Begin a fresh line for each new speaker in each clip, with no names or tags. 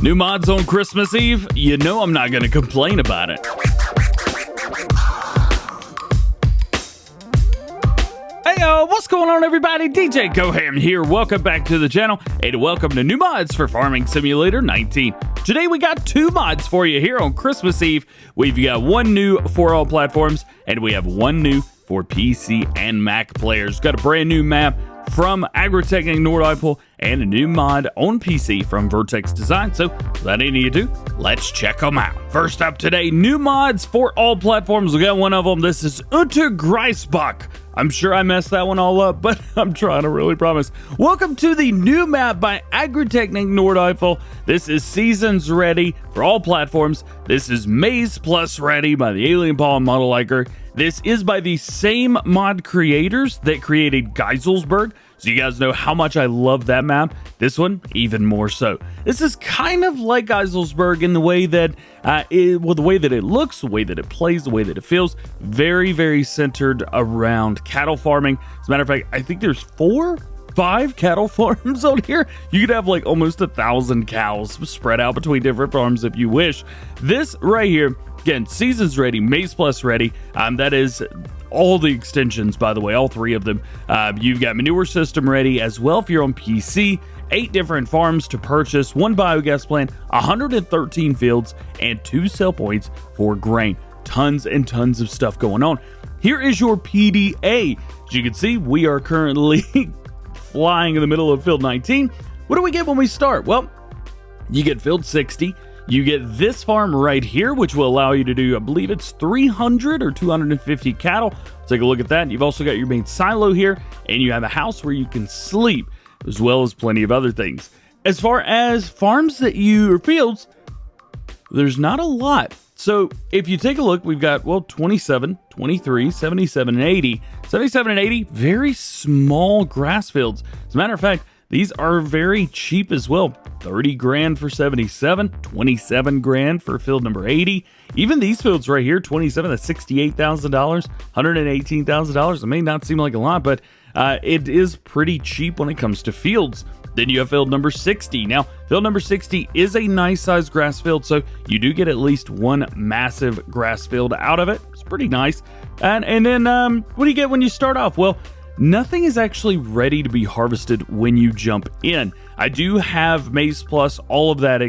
New mods on Christmas Eve? You know I'm not going to complain about it. Hey, what's going on, everybody? DjGoHam here. Welcome back to the channel, and welcome to new mods for Farming Simulator 19. Today we got two mods for you here on Christmas Eve. We've got one new for all platforms, and we have one new for PC and Mac players. Got a brand new map from Agrotechnic Nordeifel and a new mod on PC from Vertex Design. So without any ado, let's check them out. First up today, new mods for all platforms. We got one of them. This is Untergriesbach. I'm sure I messed that one all up, but I'm trying to really promise. Welcome to the new map by Agrotechnic Nordeifel. This is Seasons Ready for all platforms. This is Maze Plus Ready by the Alien Paw and Model Liker. This is by the same mod creators that created Geiselsberg, so you guys know how much I love that map. This one, even more so. This is kind of like Geiselsberg in the way that, the way that it looks, the way that it plays, the way that it feels. Very, very centered around cattle farming. As a matter of fact, I think there's 5 cattle farms on here. You could have like almost 1,000 cows spread out between different farms if you wish. This right here, again, Seasons Ready, Maze Plus Ready. That is all the extensions, by the way, all 3 of them. You've got Manure System Ready as well if you're on PC. 8 different farms to purchase, 1 biogas plant, 113 fields, and 2 sell points for grain. Tons and tons of stuff going on. Here is your PDA. As you can see, we are currently flying in the middle of field 19. What do we get when we start? Well, you get field 60. You get this farm right here, which will allow you to do, I believe it's 300 or 250 cattle. Take a look at that. You've also got your main silo here, and you have a house where you can sleep, as well as plenty of other things. As far as farms or fields, there's not a lot. So if you take a look, we've got, well, 27, 23, 77, and 80. 77 and 80, very small grass fields. As a matter of fact, these are very cheap as well. 30 grand for 77, 27 grand for field number 80. Even these fields right here, 27, that's $68,000, $118,000. It may not seem like a lot, but it is pretty cheap when it comes to fields. Then you have field number 60. Now, field number 60 is a nice sized grass field, so you do get at least one massive grass field out of it. It's pretty nice. And then what do you get when you start off? Well, nothing is actually ready to be harvested when you jump in. I do have Maze Plus, all of that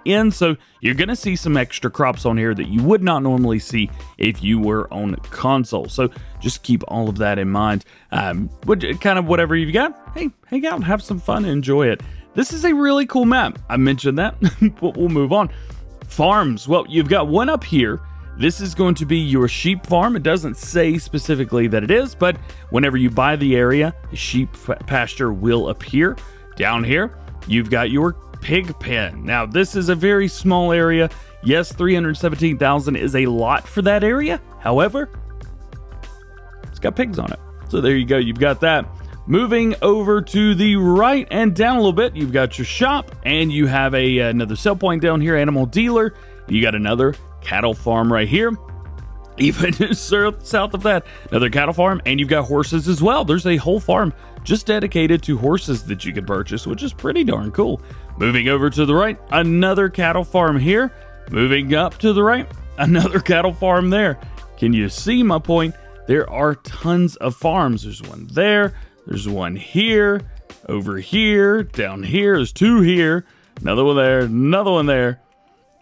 in, so you're going to see some extra crops on here that you would not normally see if you were on console. So just keep all of that in mind. Kind of whatever you've got, hey, hang out, have some fun, and enjoy it. This is a really cool map. I mentioned that, but we'll move on. Farms, well, you've got one up here. This is going to be your sheep farm. It doesn't say specifically that it is, but whenever you buy the area, the sheep pasture will appear. Down here, you've got your pig pen. Now, this is a very small area. Yes, 317,000 is a lot for that area. However, it's got pigs on it. So there you go. You've got that. Moving over to the right and down a little bit, you've got your shop, and you have another sell point down here, animal dealer. You got another cattle farm right here. Even south of that, another cattle farm, and you've got horses as well. There's a whole farm just dedicated to horses that you can purchase, which is pretty darn cool. Moving over to the right, another cattle farm here. Moving up to the right, another cattle farm there. Can you see my point? There are tons of farms. There's one there, there's one here, over here, down here, there's 2 here, another one there, another one there.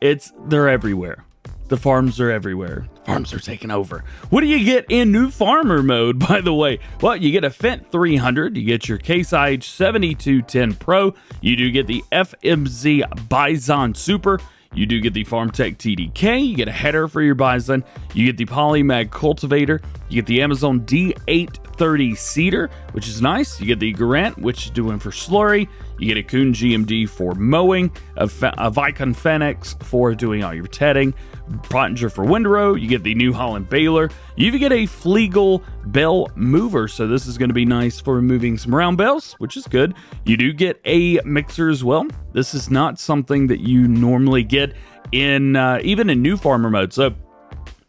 They're everywhere. The farms are everywhere. Farms are taking over. What do you get in new farmer mode, by the way? Well, you get a Fendt 300. You get your Case IH 7210 Pro. You do get the FMZ Bison Super. You do get the FarmTech TDK. You get a header for your Bison. You get the Polymag Cultivator. You get the Amazon D830 Seeder, which is nice. You get the Garant, which is doing for slurry. You get a Kuhn GMD for mowing, a Vicon Fenix for doing all your tedding, Pottinger for windrow. You get the New Holland baler. You even get a Flegel bell mover, so this is going to be nice for moving some round bells, which is good. You do get a mixer as well. This is not something that you normally get in even in new farmer mode, so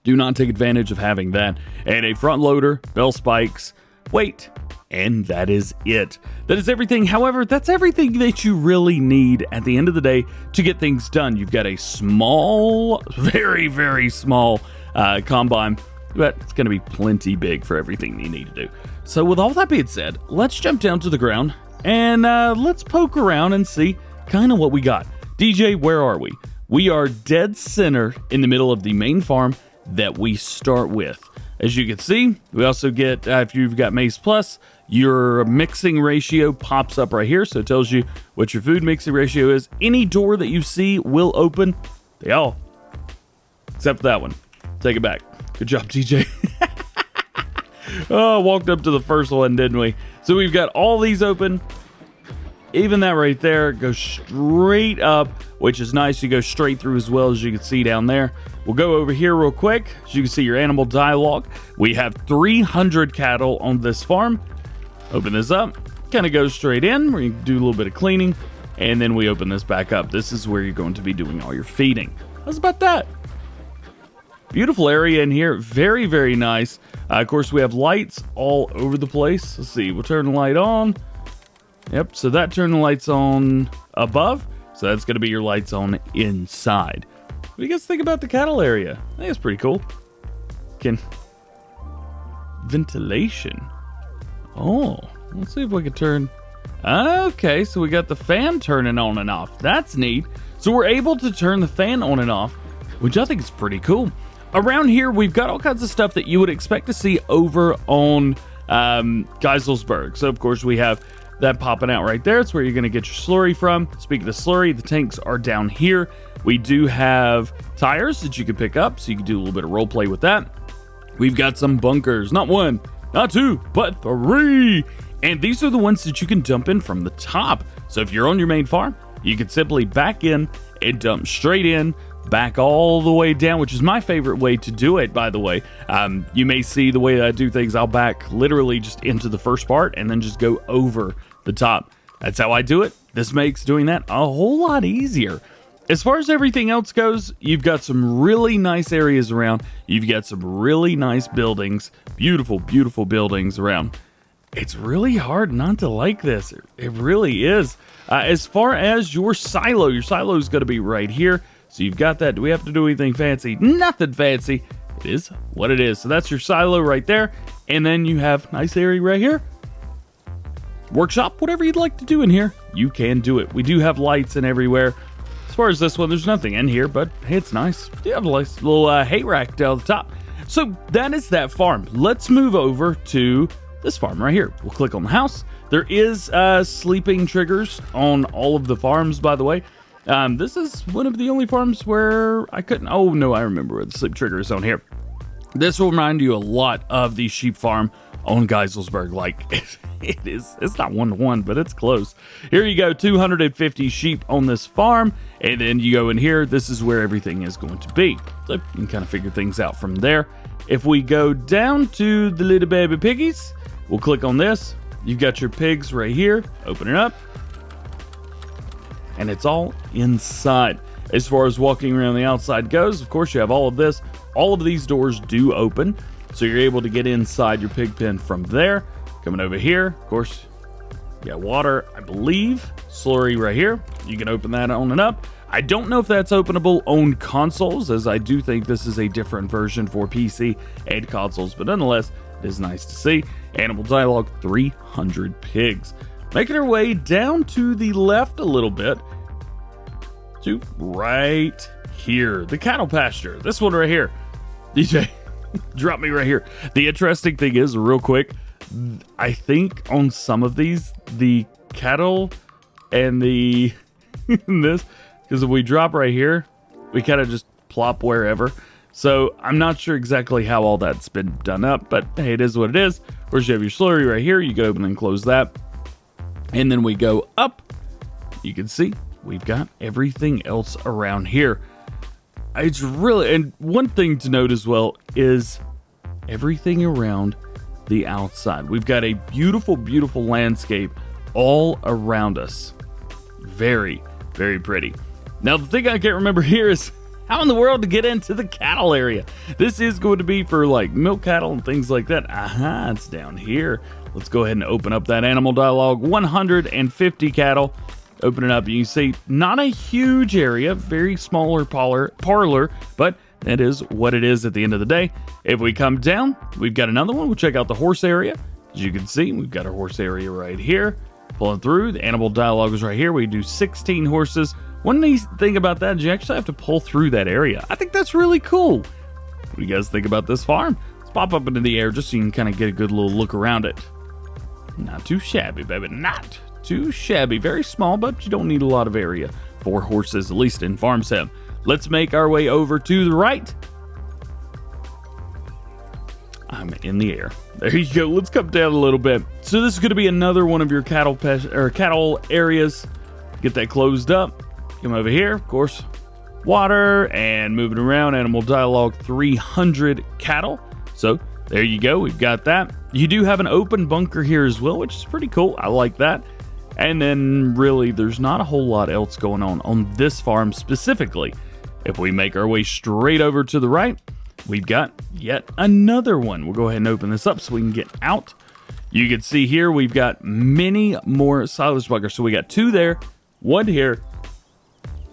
do not take advantage of having that. And a front loader, bell spikes, weight, and that is it. That is everything. However, that's everything that you really need at the end of the day to get things done. You've got a small, very, very small combine, but it's going to be plenty big for everything you need to do. So with all that being said, let's jump down to the ground and let's poke around and see kind of what we got. DJ, where are we? We are dead center in the middle of the main farm that we start with. As you can see, we also get, if you've got Mace Plus, your mixing ratio pops up right here. So it tells you what your food mixing ratio is. Any door that you see will open. They all, except for that one. Take it back. Good job, DJ. Oh, walked up to the first one, didn't we? So we've got all these open. Even that right there goes straight up, which is nice. You go straight through as well, as you can see down there. We'll go over here real quick. As you can see, your animal dialogue. We have 300 cattle on this farm. Open this up. Kind of goes straight in. Where you can do a little bit of cleaning. And then we open this back up. This is where you're going to be doing all your feeding. How's about that? Beautiful area in here. Very, very nice. Of course, we have lights all over the place. Let's see. We'll turn the light on. Yep, so that turned the lights on above. So that's going to be your lights on inside. What do you guys think about the cattle area? I think it's pretty cool. Ventilation. Oh, let's see if we can turn. Okay, so we got the fan turning on and off. That's neat. So we're able to turn the fan on and off, which I think is pretty cool. Around here, we've got all kinds of stuff that you would expect to see over on Geiselsberg. So, of course, we have that popping out right there. It's where you're going to get your slurry from. Speaking of slurry, the tanks are down here. We do have tires that you can pick up, so you can do a little bit of role play with that. We've got some bunkers, not one, not two, but 3. And these are the ones that you can dump in from the top. So if you're on your main farm, you can simply back in and dump straight in, back all the way down, which is my favorite way to do it, by the way. You may see the way that I do things. I'll back literally just into the first part and then just go over the top. That's how I do it. This makes doing that a whole lot easier. As far as everything else goes, you've got some really nice areas around. You've got some really nice buildings. Beautiful, beautiful buildings around. It's really hard not to like this. It really is. As far as your silo is going to be right here. So you've got that. Do we have to do anything fancy? Nothing fancy. It is what it is. So that's your silo right there. And then you have a nice area right here. Workshop, whatever you'd like to do in here, you can do it. We do have lights and everywhere. As far as this one, there's nothing in here, but hey, it's nice. You have a nice little hay rack down the top. So that is that farm. Let's move over to this farm right here. We'll click on the house. There is sleeping triggers on all of the farms, by the way. This is one of the only farms where I couldn't. Oh no, I remember where the sleep trigger is on here. This will remind you a lot of the sheep farm on Geiselsberg. Like it's not 1-to-1, but it's close. Here you go, 250 sheep on this farm, and then you go in here. This is where everything is going to be. So you can kind of figure things out from there. If we go down to the little baby piggies, we'll click on this. You've got your pigs right here. Open it up. And it's all inside. As far as walking around the outside goes, of course, you have all of this. All of these doors do open, so you're able to get inside your pig pen from there. Coming over here, of course, you got water, I believe, slurry right here. You can open that on and up. I don't know if that's openable on consoles, as I do think this is a different version for PC and consoles, but nonetheless, it is nice to see. Animal dialogue, 300 pigs. Making our way down to the left a little bit to right here. The cattle pasture. This one right here. DJ, drop me right here. The interesting thing is, real quick, I think on some of these, the cattle and the this, because if we drop right here, we kind of just plop wherever. So I'm not sure exactly how all that's been done up, but hey, it is what it is. Of course, you have your slurry right here. You can open and close that. And then we go up. You can see we've got everything else around here. It's really, and one thing to note as well is everything around the outside. We've got a beautiful, beautiful landscape all around us. Very, very pretty. Now, the thing I can't remember here is How in the world to get into the cattle area? This is going to be for like milk cattle and things like that. Aha, it's down here. Let's go ahead and open up that animal dialogue. 150 cattle. Open it up. You can see not a huge area, very smaller parlor, but that is what it is at the end of the day. If we come down, we've got another one. We'll check out the horse area. As you can see, we've got our horse area right here. Pulling through, the animal dialogue is right here. We do 16 horses. One neat thing about that is you actually have to pull through that area. I think that's really cool. What do you guys think about this farm? Let's pop up into the air just so you can kind of get a good little look around it. Not too shabby, baby. Not too shabby. Very small, but you don't need a lot of area for horses, at least in farm sim. Let's make our way over to the right. I'm in the air. There you go. Let's come down a little bit. So this is going to be another one of your cattle areas. Get that closed up. Come over here, of course. Water and moving around. Animal dialogue 300 cattle. So there you go. We've got that. You do have an open bunker here as well, which is pretty cool. I like that. And then really there's not a whole lot else going on this farm specifically. If we make our way straight over to the right, we've got yet another one. We'll go ahead and open this up so we can get out. You can see here we've got many more silage bunkers. So we got 2 there, 1 here.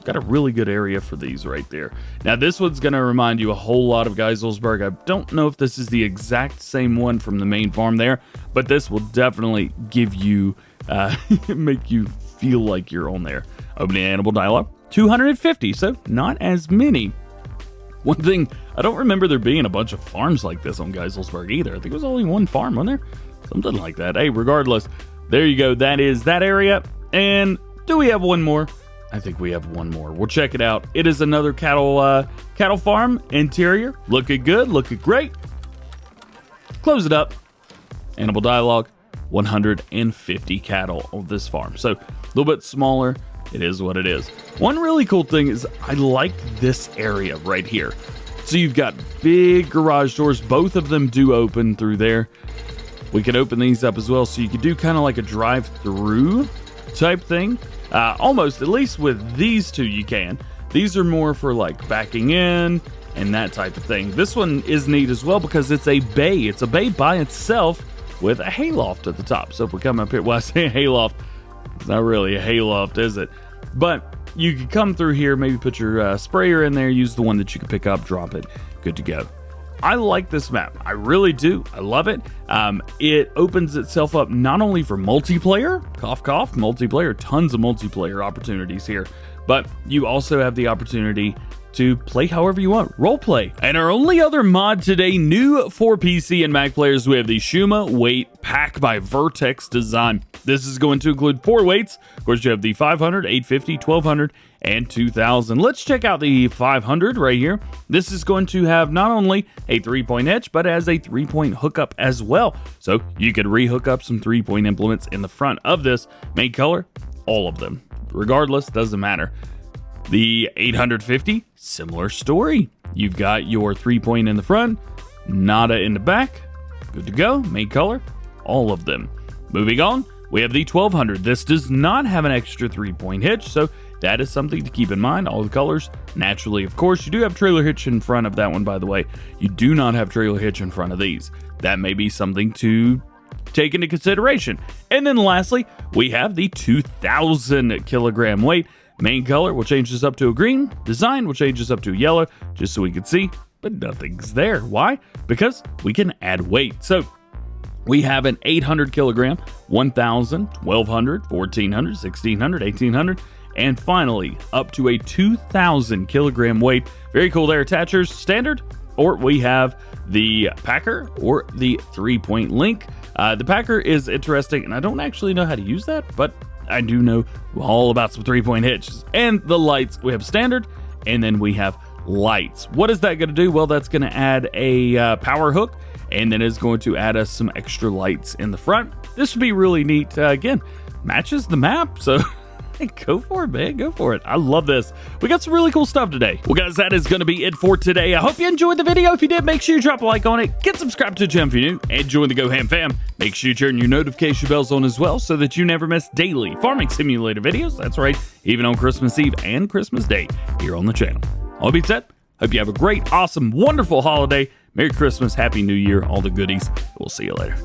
Got a really good area for these right there. Now this one's going to remind you a whole lot of Geiselsberg. I don't know if this is the exact same one from the main farm there, but this will definitely give you, make you feel like you're on there. Opening animal dialogue, 250, so not as many. One thing, I don't remember there being a bunch of farms like this on Geiselsberg either. I think it was only 1 farm, wasn't there? Something like that. Hey, regardless, there you go. That is that area. And do we have one more? I think we have one more. We'll check it out. It is another cattle farm interior. Looking good, looking great. Close it up. Animal dialogue, 150 cattle on this farm. So a little bit smaller. It is what it is. One really cool thing is I like this area right here. So you've got big garage doors. Both of them do open through there. We could open these up as well. So you could do kind of like a drive-through type thing. Almost, at least with these two you can. These are more for like backing in and that type of thing. This one is neat as well because it's a bay. It's a bay by itself with a hayloft at the top. So if we come up here, well, I say a hayloft, it's not really a hayloft, is it? But you could come through here, maybe put your sprayer in there, use the one that you can pick up, drop it, good to go. I like this map. I really do. I love it. It opens itself up not only for multiplayer, cough, cough, multiplayer, tons of multiplayer opportunities here, but you also have the opportunity to play however you want, role play. And our only other mod today, new for PC and Mac players, we have the Schoema Weight Pack by Vertex Design. This is going to include 4 weights. Of course, you have the 500, 850, 1200, and 2000. Let's check out the 500 right here. This is going to have not only a 3-point hitch, but as a 3-point hookup as well. So you could re-hook up some 3-point implements in the front of this. Main color, all of them. Regardless, doesn't matter. The 850, similar story. You've got your 3-point in the front, nada in the back. Good to go. Main color, all of them. Moving on, we have the 1200. This does not have an extra 3-point hitch, so that is something to keep in mind. All the colors, naturally, of course. You do have trailer hitch in front of that one, by the way. You do not have trailer hitch in front of these. That may be something to take into consideration. And then lastly, we have the 2000 kilogram weight. Main color will change this up to a green. Design will change this up to a yellow, just so we can see, but nothing's there. Why? Because we can add weight. So we have an 800 kilogram, 1000, 1200, 1400, 1600, 1800, and finally up to a 2000 kilogram weight. Very cool there. Attachers standard, or we have the packer or the 3-point link. The packer is interesting, and I don't actually know how to use that, but I do know all about some 3-point hitches. And the lights, we have standard, and then we have lights. What is that going to do? Well, that's going to add a power hook, and then it's going to add us some extra lights in the front. This would be really neat. Again, matches the map, so go for it, man. Go for it. I love this. We got some really cool stuff today. Well, guys, that is going to be it for today. I hope you enjoyed the video. If you did, make sure you drop a like on it. Get subscribed to the channel if you're new, and join the GoHam fam. Make sure you turn your notification bells on as well so that you never miss daily farming simulator videos. That's right, even on Christmas Eve and Christmas Day here on the channel. All that being said, hope you have a great, awesome, wonderful holiday. Merry Christmas, Happy New Year, all the goodies. We'll see you later.